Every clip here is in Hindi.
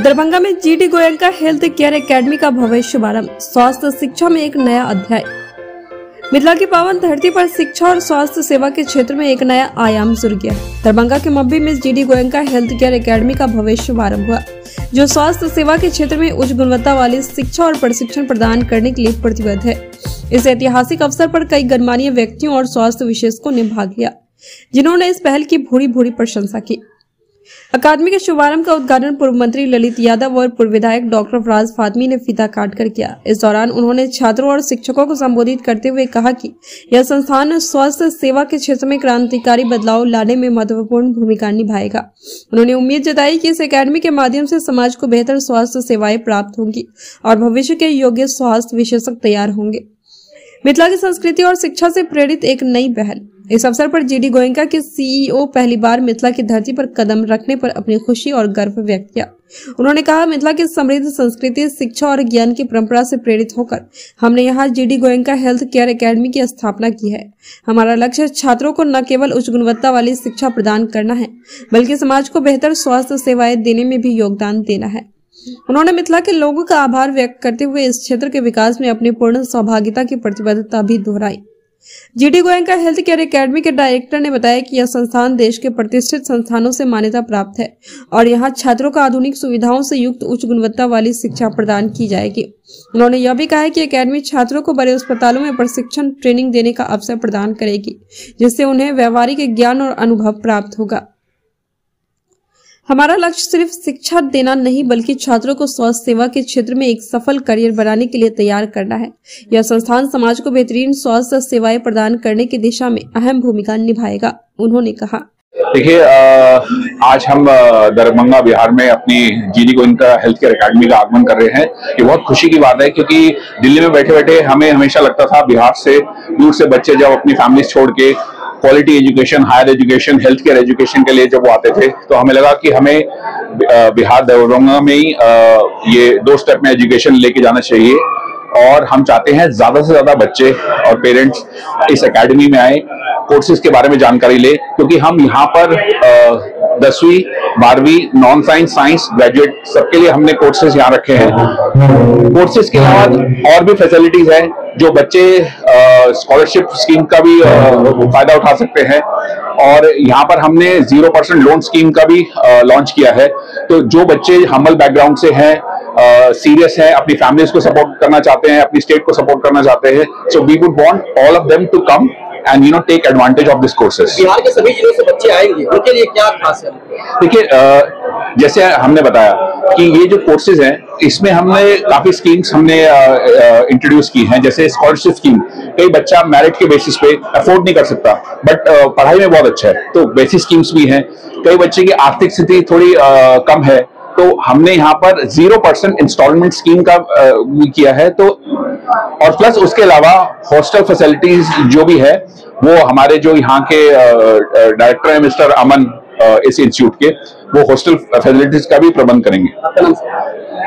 दरभंगा में GD Goenka health care academy का भव्य शुभारंभ। स्वास्थ्य शिक्षा में एक नया अध्याय। मिथिला की पावन धरती पर शिक्षा और स्वास्थ्य सेवा के क्षेत्र में एक नया आयाम जुड़ गया। दरभंगा के मब्बी में GD Goenka health care academy का भव्य शुभारंभ हुआ, जो स्वास्थ्य सेवा के क्षेत्र में उच्च गुणवत्ता वाली शिक्षा और प्रशिक्षण प्रदान करने के लिए प्रतिबद्ध है। इस ऐतिहासिक अवसर पर कई गणमान्य व्यक्तियों और स्वास्थ्य विशेषज्ञों ने भाग लिया, जिन्होंने इस पहल की भूरी प्रशंसा की। अकादमी के शुभारंभ का उद्घाटन पूर्व मंत्री ललित यादव और पूर्व विधायक डॉक्टर फराज फातमी ने फीता काटकर किया। इस दौरान उन्होंने छात्रों और शिक्षकों को संबोधित करते हुए कहा कि यह संस्थान स्वास्थ्य सेवा के क्षेत्र में क्रांतिकारी बदलाव लाने में महत्वपूर्ण भूमिका निभाएगा। उन्होंने उम्मीद जताई कि इस एकेडमी के माध्यम से समाज को बेहतर स्वास्थ्य सेवाएं प्राप्त होंगी और भविष्य के योग्य स्वास्थ्य विशेषज्ञ तैयार होंगे। मिथिला की संस्कृति और शिक्षा से प्रेरित एक नई पहल। इस अवसर पर जीडी गोयनका के सीईओ पहली बार मिथिला की धरती पर कदम रखने पर अपनी खुशी और गर्व व्यक्त किया। उन्होंने कहा, मिथिला की समृद्ध संस्कृति, शिक्षा और ज्ञान की परंपरा से प्रेरित होकर हमने यहाँ GD Goenka health care academy की स्थापना की है। हमारा लक्ष्य छात्रों को न केवल उच्च गुणवत्ता वाली शिक्षा प्रदान करना है, बल्कि समाज को बेहतर स्वास्थ्य सेवाएं देने में भी योगदान देना है। उन्होंने मिथिला के लोगों का आभार व्यक्त करते हुए इस क्षेत्र के विकास में अपनी पूर्ण सहभागिता की प्रतिबद्धता भी दोहराई। GD Goenka health care academy के डायरेक्टर ने बताया कि यह संस्थान देश के प्रतिष्ठित संस्थानों से मान्यता प्राप्त है और यहाँ छात्रों को आधुनिक सुविधाओं से युक्त उच्च गुणवत्ता वाली शिक्षा प्रदान की जाएगी। उन्होंने यह भी कहा है कि एकेडमी छात्रों को बड़े अस्पतालों में प्रशिक्षण ट्रेनिंग देने का अवसर प्रदान करेगी, जिससे उन्हें व्यावहारिक ज्ञान और अनुभव प्राप्त होगा। हमारा लक्ष्य सिर्फ शिक्षा देना नहीं, बल्कि छात्रों को स्वास्थ्य सेवा के क्षेत्र में एक सफल करियर बनाने के लिए तैयार करना है। यह संस्थान समाज को बेहतरीन स्वास्थ्य सेवाएं प्रदान करने की दिशा में अहम भूमिका निभाएगा। उन्होंने कहा, देखिए, आज हम दरभंगा बिहार में अपनी GD Goenka health care academy का आगमन कर रहे हैं। ये बहुत खुशी की बात है, क्योंकि दिल्ली में बैठे बैठे हमें हमेशा लगता था बिहार से दूर से बच्चे जब अपनी फैमिली छोड़ के quality education, higher education, health care education के लिए जब वो आते थे, तो हमें लगा कि हमें बिहार दरभंगा में ही ये 2 स्टेप में एजुकेशन लेके जाना चाहिए। और हम चाहते हैं ज्यादा से ज्यादा बच्चे और पेरेंट्स इस एकेडमी में आए, कोर्सेज के बारे में जानकारी ले, क्योंकि हम यहाँ पर 10वीं 12वीं नॉन साइंस, साइंस, ग्रेजुएट सबके लिए हमने कोर्सेज यहाँ रखे हैं। कोर्सेज के अलावा और भी फैसिलिटीज हैं जो बच्चे स्कॉलरशिप स्कीम का भी फायदा उठा सकते हैं। और यहाँ पर हमने 0% लोन स्कीम का भी लॉन्च किया है। तो जो बच्चे हम्बल बैकग्राउंड से हैं, सीरियस हैं, अपनी फैमिलीज को सपोर्ट करना चाहते हैं, अपनी स्टेट को सपोर्ट करना चाहते हैं, so we would want all of them to come and take advantage of this courses। Bihar के सभी जिलों से बच्चे आएंगे, उनके लिए क्या खास है? देखिए, जैसे हमने बताया कि ये जो कोर्सेज हैं, इसमें हमने काफी स्कीम्स हमने इंट्रोड्यूस की हैं। जैसे स्कॉलरशिप स्कीम, कई बच्चा मेरिट के बेसिस पे अफोर्ड नहीं कर सकता, बट पढ़ाई में बहुत अच्छा है, तो बेसिक स्कीम्स भी हैं। कई बच्चे की आर्थिक स्थिति थोड़ी कम है, तो हमने यहाँ पर 0% इंस्टॉलमेंट स्कीम का किया है। तो और प्लस उसके अलावा हॉस्टल फैसिलिटीज जो भी है, वो हमारे जो यहाँ के डायरेक्टर हैं मिस्टर अमन इस इंस्टीट्यूट के, वो हॉस्टल फैसिलिटीज का भी प्रबंध करेंगे।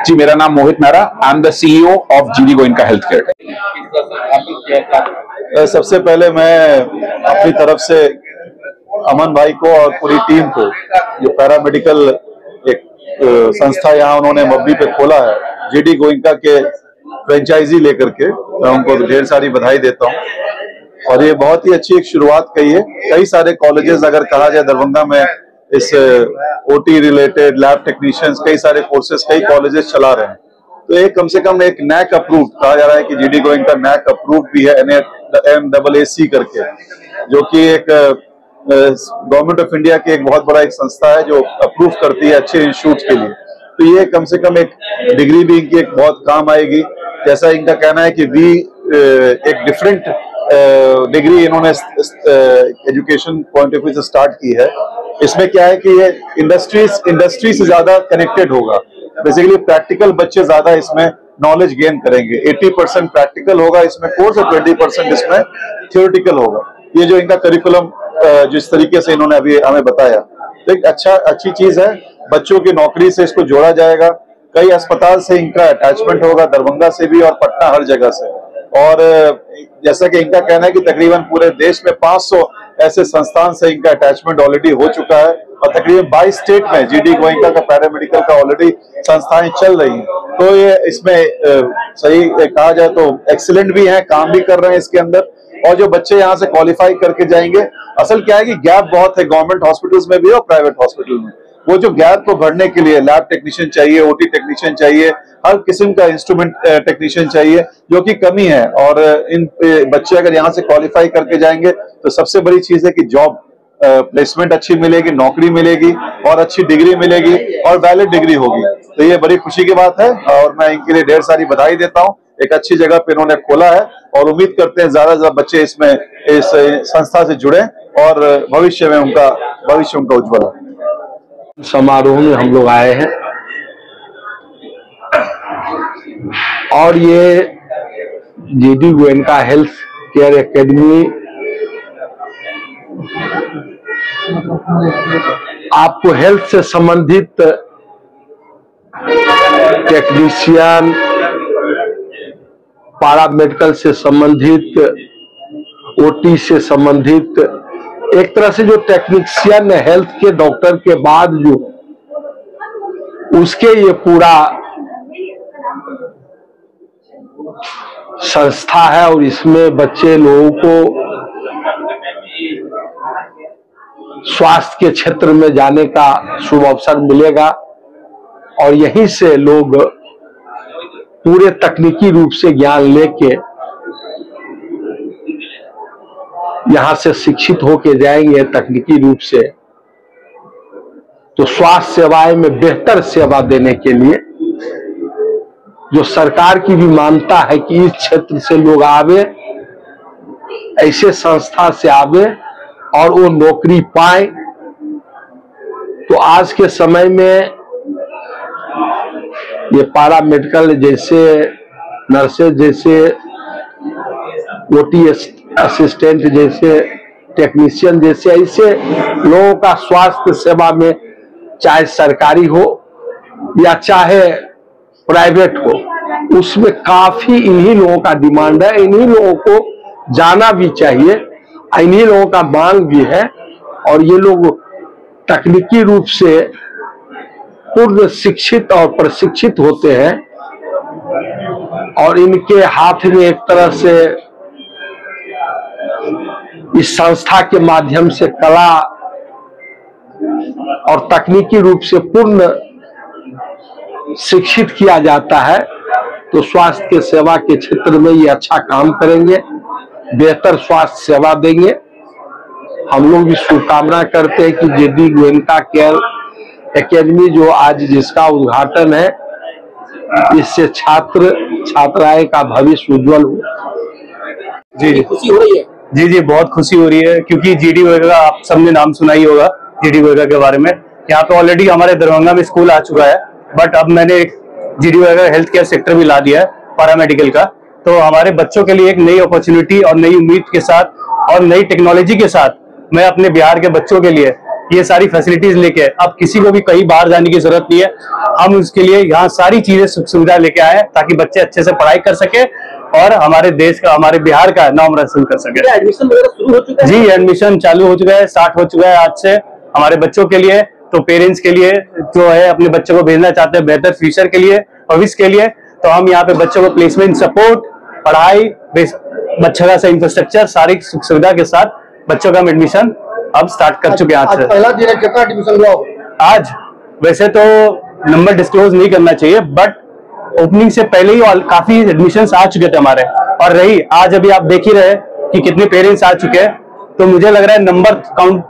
जी, मेरा नाम Mohit Mehra, I am the CEO of GD Goenka health care. सबसे पहले मैं अपनी तरफ से अमन भाई को और पूरी टीम को, जो पैरामेडिकल एक संस्था यहाँ उन्होंने मब्बी पे खोला है, जीडी गोयनका के फ्रेंचाइजी लेकर के, मैं उनको ढेर सारी बधाई देता हूँ। और ये बहुत ही अच्छी एक शुरुआत कही है। कई सारे कॉलेजेस अगर कहा जाए दरभंगा में, इस ओटी रिलेटेड लैब टेक्नीशियंस, कई सारे कोर्सेज कई कॉलेजेस चला रहे हैं। तो एक कम से कम एक नैक अप्रूव कहा जा रहा है कि जीडी गोयनका नैक अप्रूव भी है, NAAC करके, जो कि एक गवर्नमेंट ऑफ इंडिया की एक बहुत बड़ा एक संस्था है जो अप्रूव करती है अच्छे इंस्टीट्यूट के लिए। तो ये कम से कम एक डिग्री भी इनकी एक बहुत काम आएगी। जैसा इनका कहना है कि एक डिफरेंट डिग्री इन्होंने एजुकेशन पॉइंट ऑफ व्यू से स्टार्ट की है। इसमें क्या है कि ये इंडस्ट्री से ज्यादा कनेक्टेड होगा। बेसिकली प्रैक्टिकल बच्चे ज्यादा इसमें नॉलेज गेन करेंगे। 80% प्रैक्टिकल होगा इसमें कोर्स और 20% इसमें थियोरेटिकल होगा। ये जो इनका करिकुलम जिस तरीके से इन्होंने अभी हमें बताया, तो एक अच्छी चीज है। बच्चों की नौकरी से इसको जोड़ा जाएगा। कई अस्पताल से इनका अटैचमेंट होगा, दरभंगा से भी और पटना, हर जगह से। और जैसा कि इनका कहना है कि तकरीबन पूरे देश में 500 ऐसे संस्थान से इनका अटैचमेंट ऑलरेडी हो चुका है और तकरीबन 22 स्टेट में जीडी गोयनका का पैरामेडिकल का ऑलरेडी संस्थाएं चल रही हैं। तो ये इसमें सही कहा जाए तो एक्सीलेंट भी है, काम भी कर रहे हैं इसके अंदर। और जो बच्चे यहाँ से क्वालिफाई करके जाएंगे, असल क्या है कि गैप बहुत है गवर्नमेंट हॉस्पिटल्स में भी और प्राइवेट हॉस्पिटल में। वो जो गैप को भरने के लिए लैब टेक्नीशियन चाहिए, ओटी टेक्नीशियन चाहिए, हर किस्म का इंस्ट्रूमेंट टेक्नीशियन चाहिए, जो कि कमी है। और इन बच्चे अगर यहाँ से क्वालिफाई करके जाएंगे तो सबसे बड़ी चीज है कि जॉब प्लेसमेंट अच्छी मिलेगी, नौकरी मिलेगी और अच्छी डिग्री मिलेगी और वैलिड डिग्री होगी। तो ये बड़ी खुशी की बात है और मैं इनके लिए ढेर सारी बधाई देता हूँ। एक अच्छी जगह पे इन्होंने खोला है और उम्मीद करते हैं ज्यादा से ज्यादा बच्चे इसमें इस संस्था से जुड़े और भविष्य में उनका उज्ज्वल है। समारोह में हम लोग आए हैं और ये GD Goenka health care academy आपको हेल्थ से संबंधित टेक्नीशियन, पैरामेडिकल से संबंधित, ओटी से संबंधित, एक तरह से जो टेक्नीशियन हेल्थ के डॉक्टर के बाद जो उसके ये पूरा संस्था है और इसमें बच्चे लोगों को स्वास्थ्य के क्षेत्र में जाने का शुभ अवसर मिलेगा और यहीं से लोग पूरे तकनीकी रूप से ज्ञान लेके यहां से शिक्षित होके जाएंगे तकनीकी रूप से, तो स्वास्थ्य सेवाएं में बेहतर सेवा देने के लिए जो सरकार की भी मानता है कि इस क्षेत्र से लोग आवे, ऐसे संस्था से आवे और वो नौकरी पाए। तो आज के समय में ये पैरामेडिकल जैसे, नर्सेज जैसे, ओटी असिस्टेंट जैसे, टेक्नीशियन जैसे, ऐसे लोगों का स्वास्थ्य सेवा में चाहे सरकारी हो या चाहे प्राइवेट हो, उसमें काफी इन्हीं लोगों का डिमांड है। इन्हीं लोगों को जाना भी चाहिए, इन्हीं लोगों का मांग भी है और ये लोग तकनीकी रूप से पूर्ण शिक्षित और प्रशिक्षित होते हैं और इनके हाथ में एक तरह से इस संस्था के माध्यम से कला और तकनीकी रूप से पूर्ण शिक्षित किया जाता है। तो स्वास्थ्य के सेवा के क्षेत्र में ये अच्छा काम करेंगे, बेहतर स्वास्थ्य सेवा देंगे। हम लोग भी शुभकामना करते हैं कि जीडी गोयनका केयर एकेडमी जो आज जिसका उद्घाटन है, इससे छात्र छात्राएं का भविष्य उज्जवल हो। जी खुशी हो रही है। जी बहुत खुशी हो रही है क्योंकि जीडी गोयनका का आप सबने नाम सुना ही होगा। जीडी गोयनका के बारे में यहाँ पे ऑलरेडी हमारे दरभंगा में स्कूल आ चुका है, बट अब मैंने एक GD Goenka health care sector भी ला दिया है पैरामेडिकल का। तो हमारे बच्चों के लिए एक नई अपॉर्चुनिटी और नई उम्मीद के साथ और नई टेक्नोलॉजी के साथ मैं अपने बिहार के बच्चों के लिए ये सारी फैसिलिटीज लेके, अब किसी को भी कहीं बाहर जाने की जरूरत नहीं है। हम उसके लिए यहाँ सारी चीजें सुख सुविधा लेके आए ताकि बच्चे अच्छे से पढ़ाई कर सके और हमारे देश का, हमारे बिहार का नाम रोशन कर सके। एडमिशन वगैरह शुरू हो चुका है? जी एडमिशन चालू हो चुका है, स्टार्ट हो चुका है आज से हमारे बच्चों के लिए। तो पेरेंट्स के लिए जो है अपने बच्चों को भेजना चाहते हैं बेहतर फ्यूचर के लिए, भविष्य के लिए, तो हम यहाँ पे बच्चों को प्लेसमेंट सपोर्ट, पढ़ाई, अच्छा खासा इंफ्रास्ट्रक्चर, सारी सुख सुविधा के साथ बच्चों का एडमिशन अब स्टार्ट कर चुके हैं। आज पहला दिन है, कितना एडमिशन हुआ आज? वैसे तो नंबर डिस्क्लोज नहीं करना चाहिए, बट ओपनिंग से पहले ही काफी एडमिशंस आ चुके थे हमारे। और रही आज अभी आप देख ही रहे कि कितने पेरेंट्स आ चुके हैं, तो मुझे लग रहा है नंबर काउंट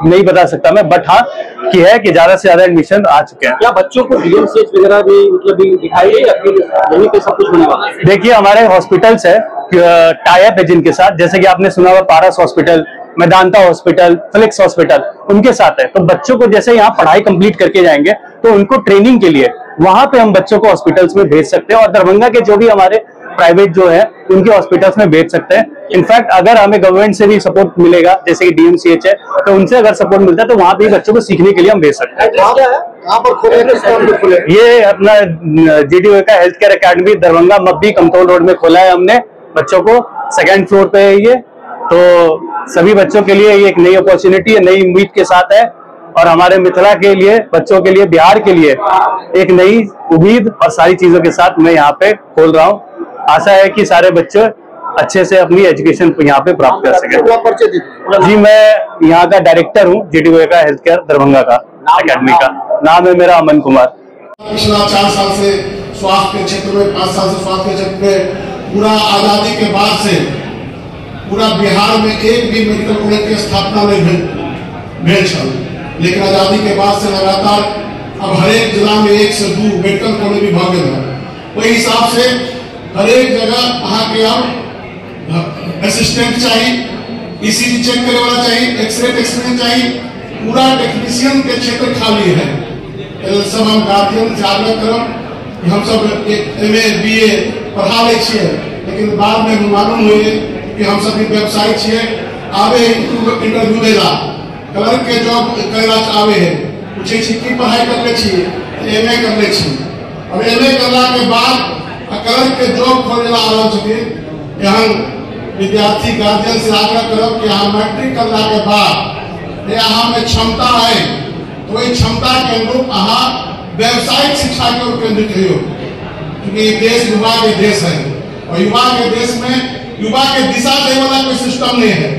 नहीं बता सकता मैं, बट हाँ कि है कि ज्यादा से ज्यादा एडमिशन आ चुके हैं। क्या बच्चों को डीएमसीएच वगैरह भी मतलब दिखाई है या फिर यहीं पे सब कुछ होने वाला है? देखिए हमारे हॉस्पिटल्स है टाई अप है जिनके साथ, जैसे कि आपने सुना हुआ Paras hospital, Medanta hospital, Felix hospital, उनके साथ है। तो बच्चों को जैसे यहाँ पढ़ाई कंप्लीट करके जाएंगे तो उनको ट्रेनिंग के लिए वहां पे हम बच्चों को हॉस्पिटल्स में भेज सकते हैं और दरभंगा के जो भी हमारे प्राइवेट जो है उनके हॉस्पिटल्स में भेज सकते हैं। इनफैक्ट अगर हमें गवर्नमेंट से भी सपोर्ट मिलेगा, जैसे कि डीएमसीएच है, तो उनसे अगर सपोर्ट मिलता है तो वहां पे बच्चों को सीखने के लिए हम भेज सकते हैं। कहाँ पर खोले? ये अपना GD Goenka health care academy Darbhanga Mabbi Kamtaul road में खोला है हमने बच्चों को। 2nd फ्लोर पे है ये तो सभी बच्चों के लिए ये एक नई अपॉर्चुनिटी है, नई उम्मीद के साथ है और हमारे मिथिला के लिए, बच्चों के लिए, बिहार के लिए एक नई उम्मीद और सारी चीजों के साथ मैं यहाँ पे खोल रहा हूँ। आशा है कि सारे बच्चे अच्छे से अपनी एजुकेशन यहाँ पे प्राप्त कर सके। जी, मैं यहाँ का डायरेक्टर हूँ GD Goenka health care Darbhanga का एकेडमी का। नाम है मेरा अमन कुमार। पिछला 4 साल से स्वास्थ्य के क्षेत्र में, 5 साल से स्वास्थ्य के क्षेत्र में पूरा आजादी के बाद से पूरा बिहार में एक भी मेडिकल कॉलेज की स्थापना नहीं भेल, लेकिन आजादी के बाद से लगातार अब हर एक जिला में 1 से 2 मेडिकल कॉलेज भी भागे हैं। वही हिसाब से हर एक जगह वहाँ के अब असिस्टेंट चाहिए, ईसीजी चेक करने वाला चाहिए, एक्सरे टेक्नीशियन चाहिए, पूरा टेक्नीशियन के क्षेत्र खाली है। सब हम गार्जियन से आग्रह करब, हम सब MA BA पढ़ा ले छिए, लेकिन बाद में मालूम हुए कि हम सब व्यवसायी छिए, आवे इंटरव्यू देला, क्लर्क के जॉब करना चाहे है, पूछे की पढ़ाई कर ले छी, MA कर ले छी, और MA करला के बाद क्लर्क के जॉब खोले आ रहा छथिन। यहाँ विद्यार्थी गार्जियन से आग्रह करब कि यहाँ मैट्रिक करला के बाद यहाँ में क्षमता है तो वही क्षमता के अनुरूप अहाँ व्यावसायिक शिक्षा की ओर केंद्रित हो, क्योंकि देश युवा के देश है और युवा के देश में युवा के दिशा देने वाला कोई सिस्टम नहीं है।